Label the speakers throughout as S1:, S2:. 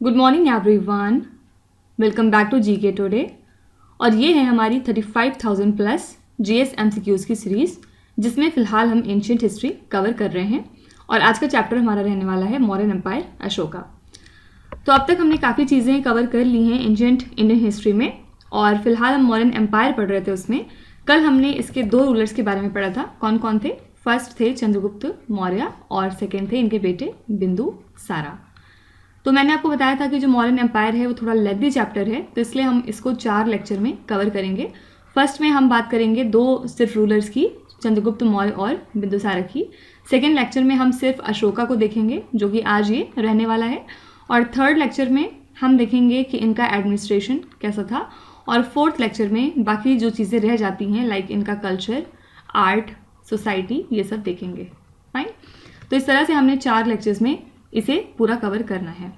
S1: Good morning everyone, welcome back to GK today. और ये है हमारी 35,000 प्लस जीएस एमसीक्यूज़ की सीरीज़, जिसमें फ़िलहाल हम एंशिएंट हिस्ट्री कवर कर रहे हैं। और आज का चैप्टर हमारा रहने वाला है मौर्यन एम्पायर, अशोका। तो अब तक हमने काफ़ी चीज़ें कवर कर ली हैं एंशिएंट इंडियन हिस्ट्री में, और फिलहाल हम मौर्यन एम्पायर पढ़ रहे थे। उसमें कल हमने इसके दो रूलर्स के बारे में पढ़ा था। कौन कौन थे? फर्स्ट थे चंद्रगुप्त मौर्य और सेकेंड थे इनके बेटे बिंदुसारा। तो मैंने आपको बताया था कि जो मौर्यन एम्पायर है वो थोड़ा लेंथी चैप्टर है, तो इसलिए हम इसको 4 लेक्चर में कवर करेंगे। फर्स्ट में हम बात करेंगे दो सिर्फ रूलर्स की, चंद्रगुप्त मौर्य और बिंदुसारा की। सेकेंड लेक्चर में हम सिर्फ अशोका को देखेंगे, जो कि आज ये रहने वाला है। और थर्ड लेक्चर में हम देखेंगे कि इनका एडमिनिस्ट्रेशन कैसा था। और फोर्थ लेक्चर में बाकी जो चीज़ें रह जाती हैं, लाइक इनका कल्चर, आर्ट, सोसाइटी, ये सब देखेंगे। फाइन। तो इस तरह से हमने 4 लेक्चर्स में इसे पूरा कवर करना है।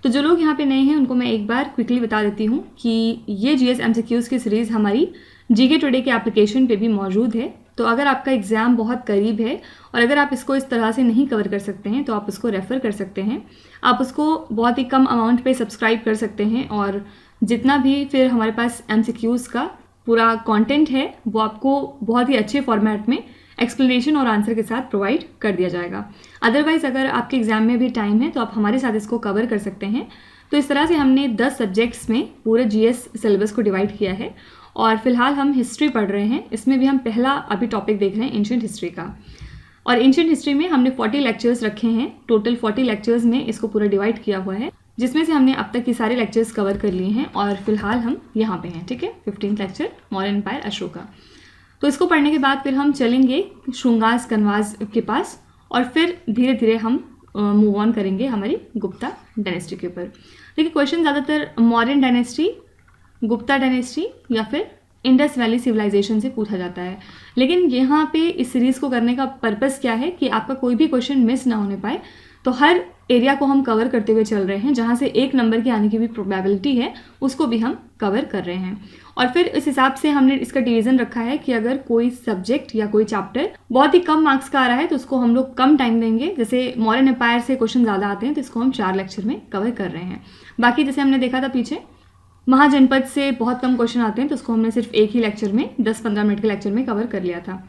S1: तो जो लोग यहाँ पे नए हैं उनको मैं एक बार क्विकली बता देती हूँ कि ये जीएस एमसीक्यूज़ की सीरीज़ हमारी जीके टुडे के एप्लीकेशन पे भी मौजूद है। तो अगर आपका एग्ज़ाम बहुत करीब है और अगर आप इसको इस तरह से नहीं कवर कर सकते हैं तो आप उसको रेफ़र कर सकते हैं। आप उसको बहुत ही कम अमाउंट पे सब्सक्राइब कर सकते हैं, और जितना भी फिर हमारे पास एमसीक्यूज़ का पूरा कंटेंट है वो आपको बहुत ही अच्छे फॉर्मेट में एक्सप्लेनेशन और आंसर के साथ प्रोवाइड कर दिया जाएगा। अदरवाइज़ अगर आपके एग्ज़ाम में भी टाइम है तो आप हमारे साथ इसको कवर कर सकते हैं। तो इस तरह से हमने 10 सब्जेक्ट्स में पूरे जीएस सिलेबस को डिवाइड किया है। और फिलहाल हम हिस्ट्री पढ़ रहे हैं, इसमें भी हम पहला अभी टॉपिक देख रहे हैं एंशिएंट हिस्ट्री का। और एंशिएंट हिस्ट्री में हमने 40 लेक्चर्स रखे हैं, टोटल 40 लेक्चर्स में इसको पूरा डिवाइड किया हुआ है, जिसमें से हमने अब तक के सारे लेक्चर्स कवर कर लिए हैं। और फिलहाल हम यहाँ पे हैं, ठीक है। 15th lecture Mauryan empire, Ashoka. तो इसको पढ़ने के बाद फिर हम चलेंगे शुंगास कनवास के पास, और फिर धीरे धीरे हम मूव ऑन करेंगे हमारी गुप्ता डायनेस्टी के ऊपर। देखिए, क्वेश्चन ज़्यादातर मौर्यन डायनेस्टी, गुप्ता डायनेस्टी या फिर इंडस वैली सिविलाइजेशन से पूछा जाता है। लेकिन यहाँ पे इस सीरीज़ को करने का पर्पस क्या है कि आपका कोई भी क्वेश्चन मिस ना होने पाए। तो हर एरिया को हम कवर करते हुए चल रहे हैं, जहाँ से 1 नंबर की आने की भी प्रोबेबिलिटी है उसको भी हम कवर कर रहे हैं। और फिर इस हिसाब से हमने इसका डिवीज़न रखा है कि अगर कोई सब्जेक्ट या कोई चैप्टर बहुत ही कम मार्क्स का आ रहा है तो उसको हम लोग कम टाइम देंगे। जैसे मौर्यन एम्पायर से क्वेश्चन ज़्यादा आते हैं तो इसको हम 4 लेक्चर में कवर कर रहे हैं। बाकी जैसे हमने देखा था पीछे, महाजनपद से बहुत कम क्वेश्चन आते हैं तो उसको हमने सिर्फ एक ही लेक्चर में 10-15 मिनट के लेक्चर में कवर कर लिया था।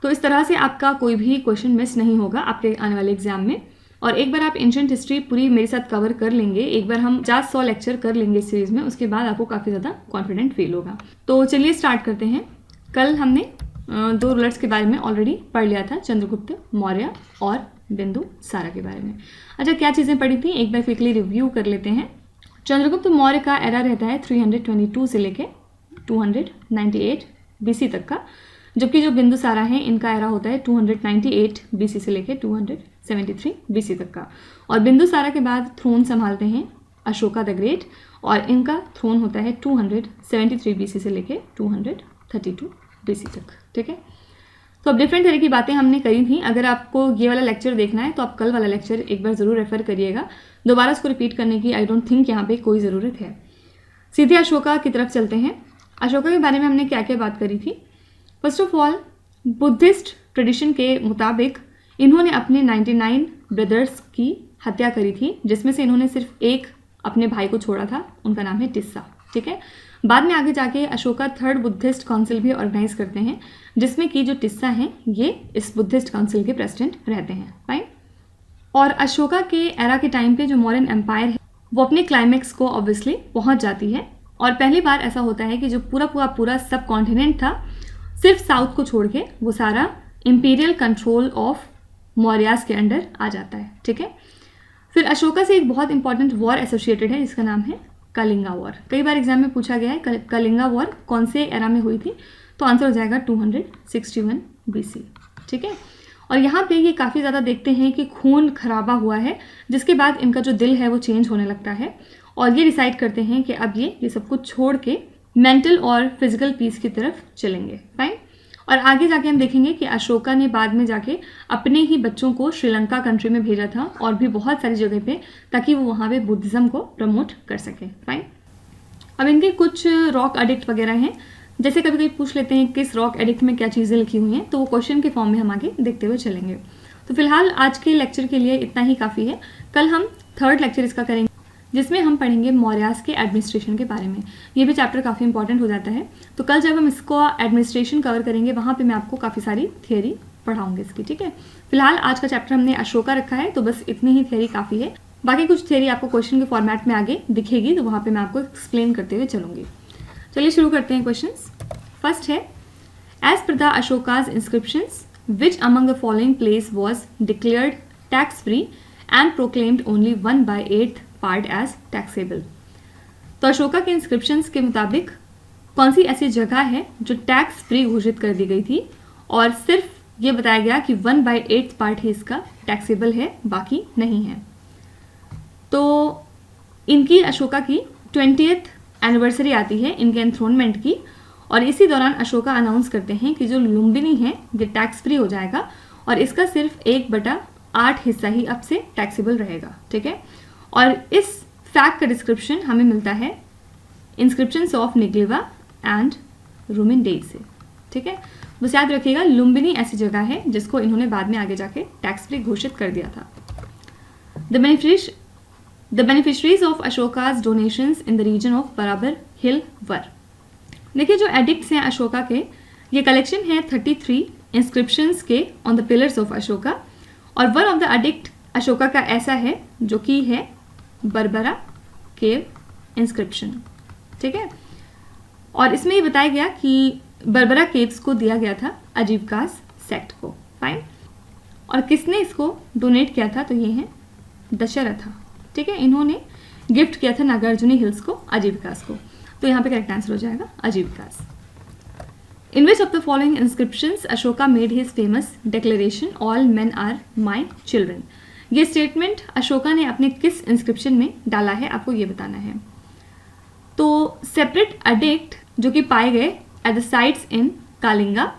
S1: तो इस तरह से आपका कोई भी क्वेश्चन मिस नहीं होगा आपके आने वाले एग्जाम में। और एक बार आप एंशिएंट हिस्ट्री पूरी मेरे साथ कवर कर लेंगे, एक बार हम 50-100 लेक्चर कर लेंगे इस सीरीज़ में, उसके बाद आपको काफ़ी ज़्यादा कॉन्फिडेंट फील होगा। तो चलिए स्टार्ट करते हैं। कल हमने 2 रूलर्स के बारे में ऑलरेडी पढ़ लिया था, चंद्रगुप्त मौर्य और बिंदुसारा के बारे में। अच्छा, क्या चीज़ें पढ़ी थी एक बार क्विकली रिव्यू कर लेते हैं। चंद्रगुप्त मौर्य का एरा रहता है 322 से लेके 298 बीसी तक का, जबकि जो बिंदुसारा है इनका एरा होता है 298 बीसी से लेके 273 बीसी तक का। और बिंदुसारा के बाद थ्रोन संभालते हैं अशोका द ग्रेट, और इनका थ्रोन होता है 273 बीसी से लेके 232 बीसी तक, ठीक है। तो अब डिफरेंट तरह की बातें हमने करी थी। अगर आपको ये वाला लेक्चर देखना है तो आप कल वाला लेक्चर एक बार ज़रूर रेफर करिएगा। दोबारा उसको रिपीट करने की आई डोंट थिंक यहाँ पे कोई ज़रूरत है। सीधे अशोका की तरफ चलते हैं। अशोका के बारे में हमने क्या क्या बात करी थी। First of all, Buddhist tradition के मुताबिक इन्होंने अपने 99 ब्रदर्स की हत्या करी थी, जिसमें से इन्होंने सिर्फ एक अपने भाई को छोड़ा था, उनका नाम है टिस्सा, ठीक है। बाद में आगे जाके अशोका 3rd बुद्धिस्ट काउंसिल भी ऑर्गेनाइज करते हैं, जिसमें कि जो टिस्सा हैं ये इस बुद्धिस्ट काउंसिल के प्रेसिडेंट रहते हैं। फाइन। और अशोका के एरा के टाइम पे जो मौर्यन एम्पायर है वो अपने क्लाइमैक्स को ऑब्वियसली पहुंच जाती है। और पहली बार ऐसा होता है कि जो पूरा सब कॉन्टिनेंट था, सिर्फ साउथ को छोड़ के वो सारा इंपीरियल कंट्रोल ऑफ मौर्यास के अंडर आ जाता है, ठीक है। फिर अशोका से एक बहुत इंपॉर्टेंट वॉर एसोसिएटेड है जिसका नाम है कलिंगा वॉर। कई बार एग्जाम में पूछा गया है कलिंगा वॉर कौन से एरा में हुई थी, तो आंसर हो जाएगा 261 बीसी, ठीक है। और यहाँ पे ये काफ़ी ज़्यादा देखते हैं कि खून खराबा हुआ है, जिसके बाद इनका जो दिल है वो चेंज होने लगता है, और ये डिसाइड करते हैं कि अब ये सब कुछ छोड़ के मेंटल और फिजिकल पीस की तरफ चलेंगे। फाइन। और आगे जाके हम देखेंगे कि अशोका ने बाद में जाके अपने ही बच्चों को श्रीलंका कंट्री में भेजा था, और भी बहुत सारी जगह पे, ताकि वो वहाँ पे बुद्धिज़्म को प्रमोट कर सके। फाइन। अब इनके कुछ रॉक एडिक्ट वगैरह हैं, जैसे कभी कभी पूछ लेते हैं किस रॉक एडिक्ट में क्या चीज़ें लिखी हुई हैं, तो वो क्वेश्चन के फॉर्म में हम आगे देखते हुए चलेंगे। तो फिलहाल आज के लेक्चर के लिए इतना ही काफ़ी है। कल हम 3rd लेक्चर इसका करेंगे, जिसमें हम पढ़ेंगे मौर्यास के एडमिनिस्ट्रेशन के बारे में। ये भी चैप्टर काफ़ी इंपॉर्टेंट हो जाता है, तो कल जब हम इसको एडमिनिस्ट्रेशन कवर करेंगे वहाँ पे मैं आपको काफ़ी सारी थियरी पढ़ाऊंगी इसकी, ठीक है। फिलहाल आज का चैप्टर हमने अशोका रखा है, तो बस इतनी ही थियरी काफ़ी है। बाकी कुछ थियरी आपको क्वेश्चन के फॉर्मेट में आगे दिखेगी, तो वहाँ पे मैं आपको एक्सप्लेन करते हुए चलूंगी। चलिए शुरू करते हैं क्वेश्चंस। फर्स्ट है, as per the Ashoka's inscriptions which among the following place was declared tax free and proclaimed only 1/8 part as taxable. तो अशोका के इंस्क्रिप्शंस के मुताबिक कौन सी ऐसी जगह है जो टैक्स फ्री घोषित कर दी गई थी और सिर्फ ये बताया गया कि 1/8 पार्ट ही इसका टैक्सेबल है, बाकी नहीं है। तो इनकी अशोका की 20th एनिवर्सरी आती है इनके एंथ्रोनमेंट की, और इसी दौरान अशोका अनाउंस करते हैं कि जो लुम्बिनी है ये टैक्स फ्री हो जाएगा और इसका सिर्फ 1/8 हिस्सा ही अब से टैक्सेबल रहेगा, ठीक है। और इस फैक्ट का डिस्क्रिप्शन हमें मिलता है इंस्क्रिप्शंस ऑफ निग्लेवा एंड रूमिनडेल से, ठीक है। बस याद रखिएगा लुम्बिनी ऐसी जगह है जिसको इन्होंने बाद में आगे जाके टैक्स फ्री घोषित कर दिया था। The beneficiaries of Ashoka's donations in the region of Barabar Hill were, देखिए जो एडिक्ट्स हैं अशोका के, ये कलेक्शन है 33 इंस्क्रिप्शंस के on the pillars of Ashoka, और one of the edict Ashoka का ऐसा है जो कि है बरबरा केव इंस्क्रिप्शन, ठीक है। और इसमें ये बताया गया कि बरबरा केव्स को दिया गया था अजीवकास सेक्ट को, फाइन। और किसने इसको डोनेट किया था, तो ये है दशरथा, ठीक है। इन्होंने गिफ्ट किया था नागार्जुनी हिल्स को अजीविकास को, तो यहाँ पे करेक्ट आंसर हो जाएगा Ajivikas. In which of the following inscriptions Ashoka made his famous declaration all men are my children. ये स्टेटमेंट अशोका ने अपने किस इंस्क्रिप्शन में डाला है, आपको ये बताना है। तो सेपरेट एडिक्ट जो कि पाए गए at the sites in Kalinga,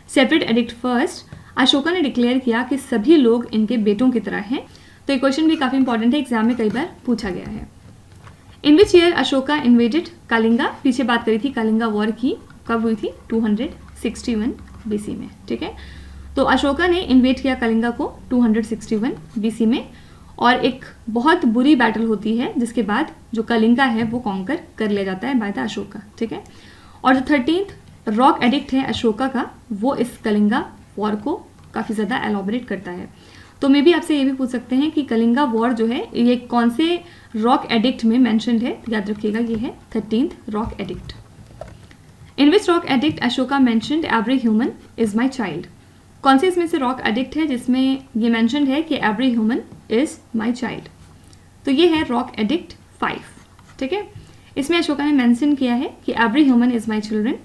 S1: separate addict first, Ashoka ने डिक्लेयर किया कि सभी लोग इनके बेटों की तरह हैं। तो ये क्वेश्चन भी काफ़ी इंपॉर्टेंट है, एग्जाम में कई बार पूछा गया है। In which year Ashoka invaded Kalinga, पीछे बात करी थी कालिंगा वॉर की, कब हुई थी, 261 BC में, ठीक है। तो अशोका ने इन्वेड किया कलिंगा को 261 BC में, और एक बहुत बुरी बैटल होती है जिसके बाद जो कलिंगा है वो कॉन्कर कर लिया जाता है बाय द अशोका, ठीक है। और जो 13th रॉक एडिक्ट है अशोका का, वो इस कलिंगा वॉर को काफ़ी ज़्यादा एलॉबरेट करता है। तो मे भी आपसे ये भी पूछ सकते हैं कि कलिंगा वॉर जो है ये कौन से रॉक एडिक्ट में मेंशन्ड है, याद रखिएगा ये है 13th rock edict. In which rock addict Ashoka mentioned every human is my child, कौन से इसमें से रॉक एडिक्ट है जिसमें ये मेंशन्ड है कि every human is my child, तो ये है रॉक एडिक्ट 5, ठीक है। इसमें अशोका ने मेंशन किया है कि every human is my children.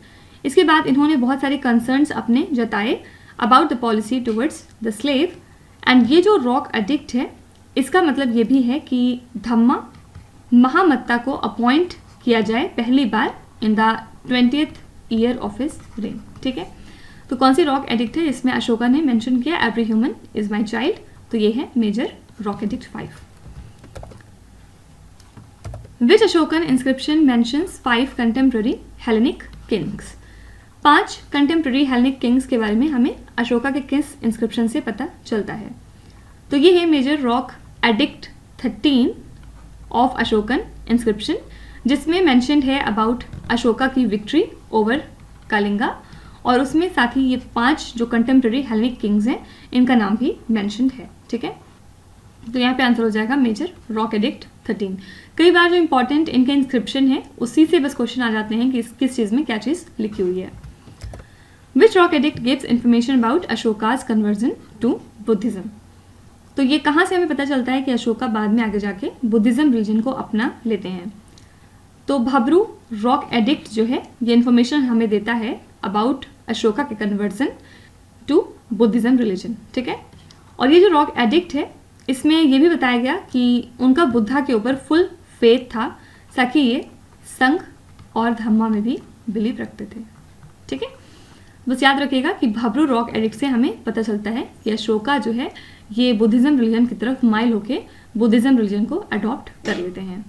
S1: इसके बाद इन्होंने बहुत सारे कंसर्न्स अपने जताए about the policy towards the slave, and ये जो रॉक एडिक्ट है इसका मतलब ये भी है कि धम्मा महामत्ता को अपॉइंट किया जाए पहली बार in the 20th year of his reign, ठीक है। तो कौन सी रॉक एडिक्ट है इसमें अशोका ने मेंशन किया every human is my child, तो ये है major rock edict 5। Which Ashokan inscription mentions 5 contemporary Hellenic kings, 5 contemporary Hellenic kings के बारे में हमें अशोका के किस इंस्क्रिप्शन से पता चलता है। तो ये है major rock edict 13 of Ashokan inscription, जिसमें मेंशन्ड है अबाउट अशोका की विक्ट्री ओवर कलिंगा, और उसमें साथ ही ये 5 जो कंटेम्प्रेरी हेलेनिक किंग्स हैं इनका नाम भी मेंशन्ड है, ठीक है। तो यहाँ पे आंसर हो जाएगा मेजर रॉक एडिक्ट 13। कई बार जो इंपॉर्टेंट इनके इंस्क्रिप्शन है उसी से बस क्वेश्चन आ जाते हैं कि किस चीज़ में क्या चीज़ लिखी हुई है। Which rock edict gives information about Ashoka's conversion to Buddhism, तो ये कहाँ से हमें पता चलता है कि अशोका बाद में आगे जाके बुद्धिज्म रिलीजन को अपना लेते हैं। तो भबरू रॉक एडिक्ट जो है ये इन्फॉर्मेशन हमें देता है अबाउट अशोका के कन्वर्जन टू बुद्धिज्म रिलीजन, ठीक है। और ये जो रॉक एडिक्ट है इसमें ये भी बताया गया कि उनका बुद्धा के ऊपर फुल फेथ था, ताकि ये संघ और धम्मा में भी बिलीव रखते थे, ठीक है। बस याद रखिएगा कि भबरू रॉक एडिक्ट से हमें पता चलता है कि अशोका जो है ये बुद्धिज्म रिलीजन की तरफ माइल होके बुद्धिज्म रिलीजन को अडॉप्ट कर लेते हैं।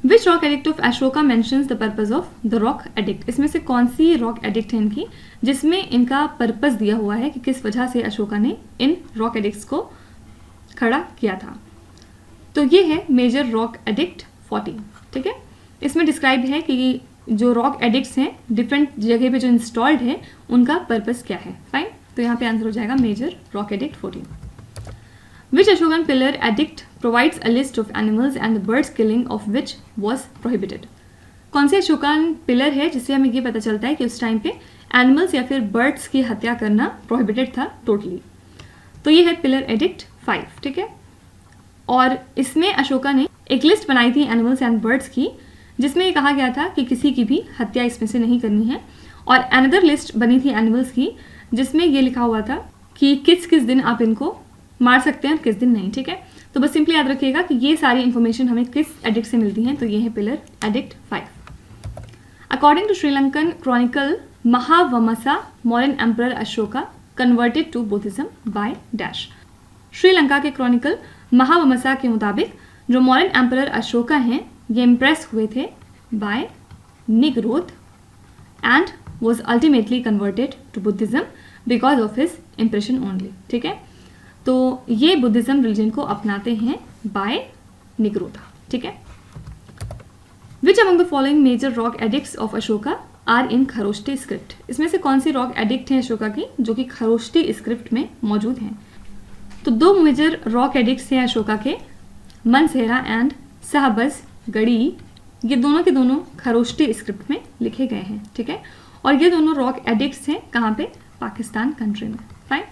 S1: Which rock edict of Ashoka mentions the purpose of the rock edict, इसमें से कौन सी रॉक एडिक्ट है इनकी जिसमें इनका पर्पस दिया हुआ है कि किस वजह से अशोका ने इन रॉक एडिक्ट्स को खड़ा किया था। तो ये है मेजर रॉक एडिक्ट 14, ठीक है। इसमें डिस्क्राइब है कि जो रॉक एडिक्ट्स हैं डिफरेंट जगह पे जो इंस्टॉल्ड है उनका पर्पस क्या है। फाइन, तो यहाँ पे आंसर हो जाएगा major rock edict 14। Which Ashokan pillar edict provides a list of animals and the birds killing of which was prohibited. कौन से अशोकन पिलर है जिससे हमें ये पता चलता है कि उस टाइम पे एनिमल्स या फिर बर्ड्स की हत्या करना प्रोहिबिटेड था टोटली। तो ये है पिलर एडिक्ट 5, ठीक है। और इसमें अशोका ने एक लिस्ट बनाई थी एनिमल्स एंड बर्ड्स की, जिसमें ये कहा गया था कि किसी की भी हत्या इसमें से नहीं करनी है। और अनदर लिस्ट बनी थी एनिमल्स की, जिसमें ये लिखा हुआ था कि किस किस दिन आप इनको मार सकते हैं और किस दिन नहीं, ठीक है। तो बस सिंपली याद रखिएगा कि ये सारी इंफॉर्मेशन हमें किस एडिक्ट से मिलती हैं। तो ये है pillar edict 5। According to Sri Lankan chronicle Mahavamsa, modern emperor Ashoka converted to Buddhism by dash. Sri Lanka के क्रॉनिकल महावमसा के मुताबिक जो मॉडर्न एम्परर अशोका हैं ये इम्प्रेस हुए थे by Nigrodha and was ultimately converted to Buddhism because of his impression only, ठीक है। तो ये बुद्धिज्म रिलीजन को अपनाते हैं बाय निग्रोधा, ठीक है। Which among the following major rock edicts of Ashoka are in Kharoshthi script. इसमें से कौन सी रॉक एडिक्ट हैं अशोका की जो कि खरोष्टी स्क्रिप्ट में मौजूद हैं। तो दो मेजर रॉक एडिक्ट्स हैं अशोका के, मनसेरा एंड सहबज गढ़ी। ये दोनों के दोनों खरोष्टी स्क्रिप्ट में लिखे गए हैं, ठीक है। और ये दोनों रॉक एडिक्ट्स हैं कहाँ पे, पाकिस्तान कंट्री में। Fine.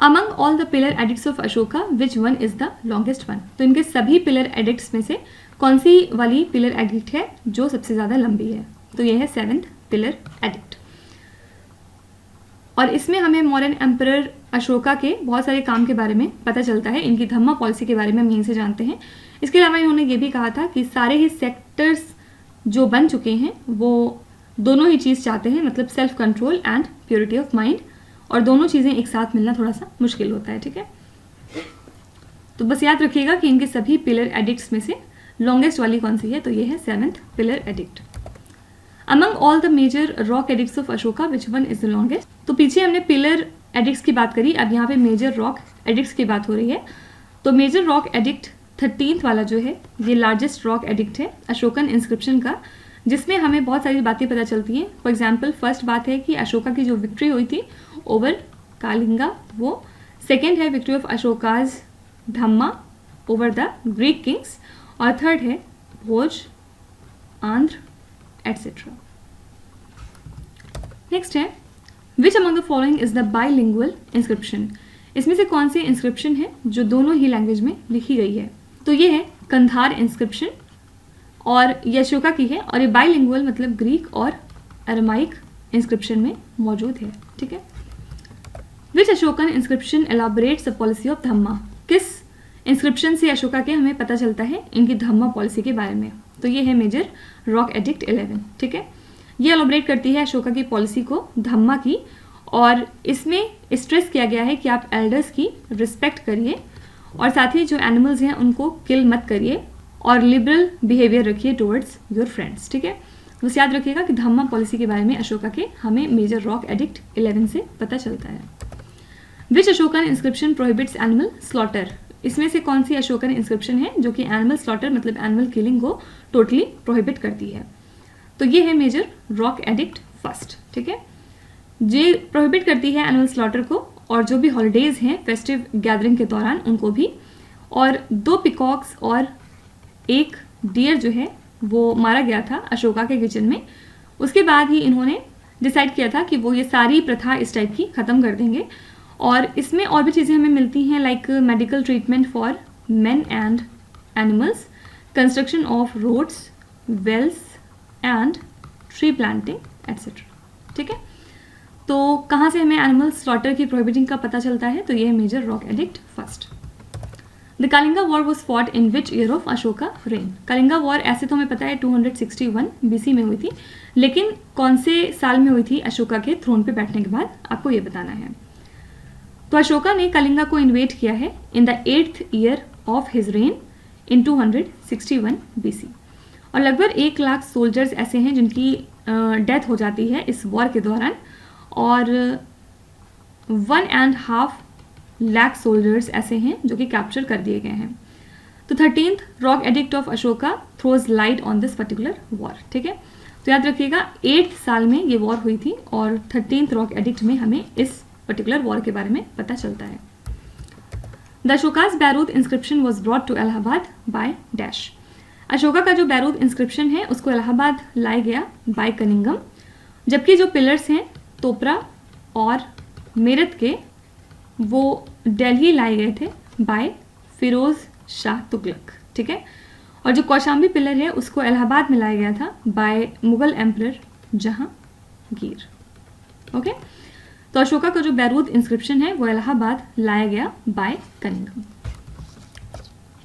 S1: Among all the pillar addicts of Ashoka which one is the longest one. तो इनके सभी पिलर एडिक्ट्स में से कौन सी वाली पिलर एडिक्ट है जो सबसे ज़्यादा लंबी है। तो ये है 7th पिलर एडिक्ट। और इसमें हमें मॉडर्न एम्परर अशोका के बहुत सारे काम के बारे में पता चलता है। इनकी धम्मा पॉलिसी के बारे में हम यहीं से जानते हैं। इसके अलावा इन्होंने ये भी कहा था कि सारे ही सेक्टर्स जो बन चुके हैं वो दोनों ही चीज़ चाहते हैं, मतलब self control and purity of mind. और दोनों चीज़ें एक साथ मिलना थोड़ा सा मुश्किल होता है, ठीक है। तो बस याद रखिएगा कि इनके सभी पिलर एडिक्ट्स में से लॉन्गेस्ट वाली कौन सी है। तो ये है 7th pillar edict. Among all the major rock edicts of Ashoka which one is the longest. तो पीछे हमने पिलर एडिक्ट्स की बात करी, अब यहाँ पे मेजर रॉक एडिक्ट्स की बात हो रही है। तो मेजर रॉक एडिक्ट 13th वाला जो है ये लार्जेस्ट रॉक एडिक्ट है अशोकन इंस्क्रिप्शन का, जिसमें हमें बहुत सारी बातें पता चलती हैं। फॉर एग्जाम्पल फर्स्ट बात है कि अशोका की जो विक्ट्री हुई थी ओवर कालिंगा वो। सेकेंड है victory of Ashoka's Dhamma over the Greek Kings. और थर्ड है भोज, आंध्र एटसेट्रा। नेक्स्ट है which among the following is the bilingual inscription. इसमें से कौन सी इंस्क्रिप्शन है जो दोनों ही लैंग्वेज में लिखी गई है। तो ये है कंधार इंस्क्रिप्शन और ये अशोका की है। और ये बाइलिंगुअल मतलब ग्रीक और अरमाइक इंस्क्रिप्शन में मौजूद है, ठीक है। Which Ashokan inscription elaborates the policy of Dhamma. किस इंस्क्रिप्शन से अशोका के हमें पता चलता है इनकी धम्मा पॉलिसी के बारे में। तो ये है मेजर रॉक एडिक्ट 11, ठीक है। ये एलाबोरेट करती है अशोका की पॉलिसी को धम्मा की। और इसमें स्ट्रेस किया गया है कि आप एल्डर्स की रिस्पेक्ट करिए और साथ ही जो एनिमल्स हैं उनको किल मत करिए और लिबरल बिहेवियर रखिए टुवर्ड्स योर फ्रेंड्स, ठीक है। बस याद रखिएगा कि धम्मा पॉलिसी के बारे में अशोका के हमें मेजर रॉक एडिक्ट 11 से पता चलता है। Which Ashokan inscription prohibits animal slaughter. इसमें से कौन सी अशोकन इंस्क्रिप्शन है जो कि एनिमल स्लॉटर मतलब एनिमल किलिंग को टोटली प्रोहिबिट करती है। तो ये है मेजर रॉक एडिक्ट 1st, ठीक है। ये प्रोहिबिट करती है एनिमल स्लॉटर को और जो भी हॉलीडेज हैं फेस्टिव गैदरिंग के दौरान उनको भी। और 2 पिकॉक्स और 1 डियर जो है वो मारा गया था अशोका के किचन में। उसके बाद ही इन्होंने डिसाइड किया था कि वो ये सारी प्रथा इस टाइप की ख़त्म कर देंगे। और इसमें और भी चीज़ें हमें मिलती हैं like medical treatment for men and animals, construction of roads, wells and tree planting etcetera, ठीक है। तो कहाँ से हमें एनिमल स्लॉटर की प्रोहिबिटिंग का पता चलता है। तो ये है major rock edict 1st। The Kalinga war was fought in which year of Ashoka reign. Kalinga war ऐसे तो हमें पता है 261 BC में हुई थी, लेकिन कौन से साल में हुई थी अशोका के थ्रोन पे बैठने के बाद, आपको ये बताना है। तो अशोका ने कलिंगा को इन्वेट किया है in the 8th year of his rain in 261 BC। और लगभग 1 लाख सोल्जर्स ऐसे हैं जिनकी डेथ हो जाती है इस वॉर के दौरान। और 1.5 लाख सोल्जर्स ऐसे हैं जो कि कैप्चर कर दिए गए हैं। तो 13th rock edict of Ashoka throws light on this particular war, ठीक है। तो याद रखिएगा 8th साल में ये वॉर हुई थी और 13th रॉक एडिक्ट में हमें इस पर्टिकुलर वॉर के बारे में पता चलता है। The Ashoka's Bairat inscription was brought to Allahabad by dash. Ashoka का जो बैरूद इंस्क्रिप्शन है उसको इलाहाबाद लाया गया बाय कनिंगम, जबकि जो पिलर्स हैं तोपरा और मेरठ के वो दिल्ली लाए गए थे बाय फिरोज शाह तुगलक, ठीक है। और जो कौशाम्बी पिलर है उसको इलाहाबाद में लाया गया था by Mughal emperor Jahangir, okay. तो अशोका का जो बैरूद इंस्क्रिप्शन है वो इलाहाबाद लाया गया by Cunningham.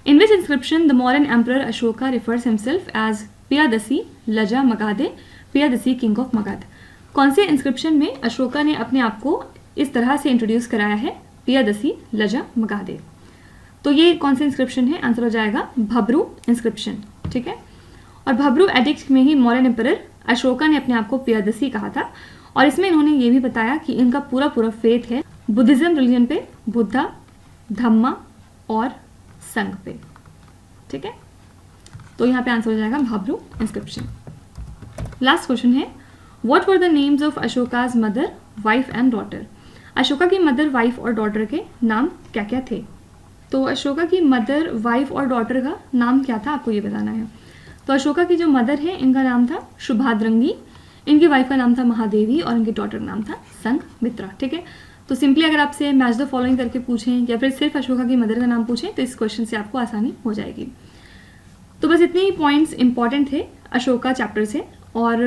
S1: In which inscription the Mauryan emperor Ashoka refers himself as Piyadasi लजा मगाधे, पियादसी किंग ऑफ मगध। कौन से इंस्क्रिप्शन में अशोका ने अपने आप को इस तरह से इंट्रोड्यूस कराया है, पियादसी लजा मगाधे। तो ये कौन सा इंस्क्रिप्शन है, आंसर हो जाएगा भब्रू इंस्क्रिप्शन, ठीक है। और भब्रू एडिक्ट में ही मौर्यन एम्परर अशोका ने अपने आप को पियादसी कहा था और इसमें इन्होंने ये भी बताया कि इनका पूरा फेथ है बुद्धिज्म रिलीजन पे, बुद्धा, धम्मा और संघ पे, ठीक है। तो यहाँ पे आंसर हो जाएगा भब्रू इंस्क्रिप्शन। लास्ट क्वेश्चन है what were the names of Ashoka's mother, wife and daughter. Ashoka की मदर, वाइफ और डॉटर के नाम क्या क्या थे। तो अशोका की मदर, वाइफ और डॉटर का नाम क्या था आपको ये बताना है। तो अशोका की जो मदर है इनका नाम था शुभाद्रंगी, इनकी वाइफ का नाम था महादेवी और इनके डॉटर का नाम था संघमित्रा, ठीक है। तो सिंपली अगर आपसे मैच द फॉलोइंग करके पूछें या फिर सिर्फ अशोका की मदर का नाम पूछें तो इस क्वेश्चन से आपको आसानी हो जाएगी। तो बस इतने ही पॉइंट्स इंपॉर्टेंट थे अशोका चैप्टर से और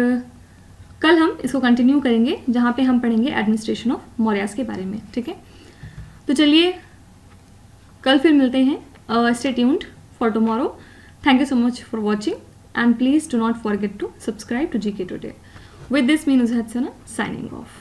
S1: कल हम इसको कंटिन्यू करेंगे जहाँ पे हम पढ़ेंगे एडमिनिस्ट्रेशन ऑफ मौर्यास के बारे में, ठीक है। तो चलिए कल फिर मिलते हैं। Stay tuned for tomorrow. Thank you so much for watching and please do not forget to subscribe to GK Today. With this, me Nuzhat Sana signing off.